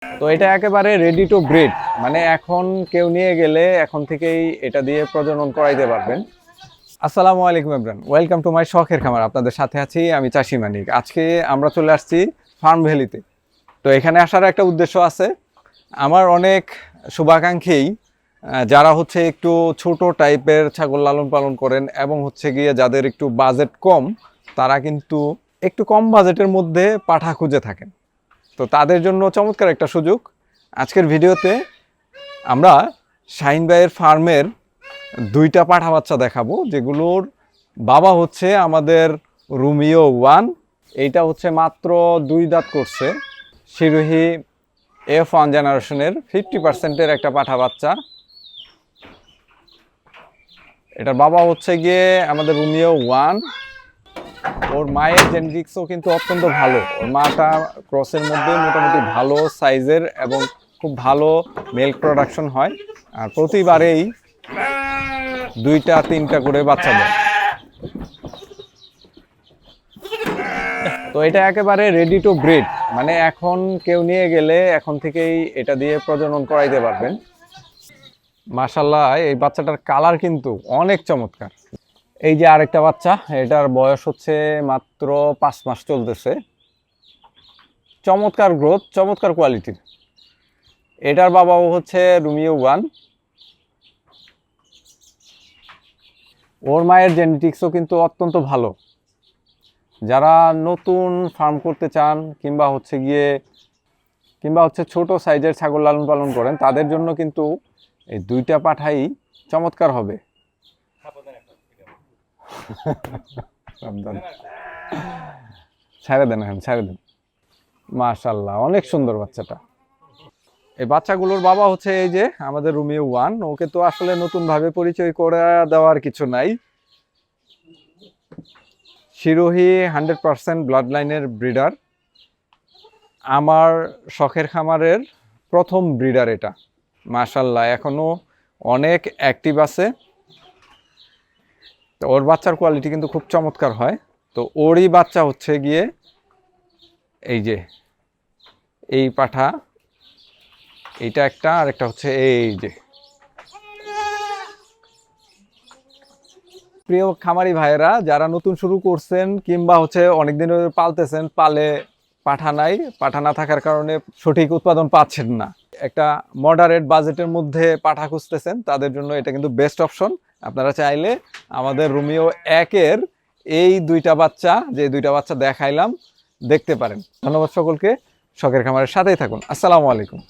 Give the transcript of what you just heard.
তো এটা একেবারে রেডি টু ব্রিড, মানে এখন কেউ নিয়ে গেলে এখন থেকেই এটা দিয়ে প্রজনন করাইতে পারবেন। আসসালামু আলাইকুম এভরিওয়ান, ওয়েলকাম টু মাই শখের খামার। আপনাদের সাথে আছি আমি চাষি মানিক। আজকে আমরা চলে আসছি ফার্ম ভ্যালিতে। তো এখানে আসার একটা উদ্দেশ্য আছে। আমার অনেক শুভাকাঙ্ক্ষী যারা হচ্ছে একটু ছোট টাইপের ছাগল লালন পালন করেন এবং হচ্ছে গিয়ে যাদের একটু বাজেট কম, তারা কিন্তু একটু কম বাজেটের মধ্যে পাঠা খুঁজে থাকেন। তো তাদের জন্য চমৎকার একটা সুযোগ। আজকের ভিডিওতে আমরা শাহিন ভাইয়ের ফার্মের দুইটা পাঠা বাচ্চা দেখাবো, যেগুলোর বাবা হচ্ছে আমাদের রোমিও 1। এইটা হচ্ছে মাত্র 2 দাঁত করছে, শিরোহী F1 জেনারেশনের 50%-এর একটা পাঠা বাচ্চা। এটার বাবা হচ্ছে গিয়ে আমাদের রোমিও 1। ওর মায়ের জেনেটিক্সও কিন্তু অত্যন্ত ভালো। ওর মাটা ক্রসের মধ্যে মোটামুটি ভালো সাইজের এবং খুব ভালো মিল্ক প্রোডাকশন হয়, আর প্রতিবারেই 2-3টা করে বাচ্চা দেয়। তো এটা একেবারে রেডি টু ব্রিড, মানে এখন কেউ নিয়ে গেলে এখন থেকেই এটা দিয়ে প্রজনন করাইতে পারবেন। মাশাআল্লাহ, এই বাচ্চাটার কালার কিন্তু অনেক চমৎকার। এই যে আরেকটা বাচ্চা, এটার বয়স হচ্ছে মাত্র 5 মাস চলতেছে। চমৎকার গ্রোথ, চমৎকার কোয়ালিটির। এটার বাবাও হচ্ছে রোমিও 1। ওর মায়ের জেনেটিক্সও কিন্তু অত্যন্ত ভালো। যারা নতুন ফার্ম করতে চান কিংবা হচ্ছে ছোট সাইজের ছাগল লালন পালন করেন, তাদের জন্য কিন্তু এই দুইটা পাঠাই চমৎকার হবে। ছেড়ে দেন, ছেড়ে দেন। মাশাআল্লাহ, অনেক সুন্দর বাচ্চাটা। এই বাচ্চাগুলোর বাবা হচ্ছে এই যে আমাদের রোমিও 1। ওকে তো আসলে নতুন ভাবে পরিচয় করে দেওয়ার কিছু নাই। শিরোহী 100% ব্লাড লাইনের ব্রিডার। আমার শখের খামারের প্রথম ব্রিডার এটা। মাশাআল্লাহ, এখনো অনেক অ্যাক্টিভ আছে। তো ওর বাচ্চার কোয়ালিটি কিন্তু খুব চমৎকার হয়। তো ওরই বাচ্চা হচ্ছে গিয়ে এই যে এই পাঠা, এইটা একটা, আর একটা হচ্ছে এই যে। প্রিয় খামারি ভাইয়েরা, যারা নতুন শুরু করছেন কিংবা হচ্ছে অনেকদিন ধরে পালতেছেন, পালে পাঠা নাই, পাঠা না থাকার কারণে সঠিক উৎপাদন পাচ্ছেন না, একটা মডারেট বাজেটের মধ্যে পাঠা খুঁজতেছেন, তাদের জন্য এটা কিন্তু বেস্ট অপশন। আপনারা চাইলে আমাদের রোমিও 1-এর এই দুইটা বাচ্চা, যে দুইটা বাচ্চা দেখাইলাম, দেখতে পারেন। ধন্যবাদ সকলকে। শখের খামারের সাথেই থাকুন। আসসালামু আলাইকুম।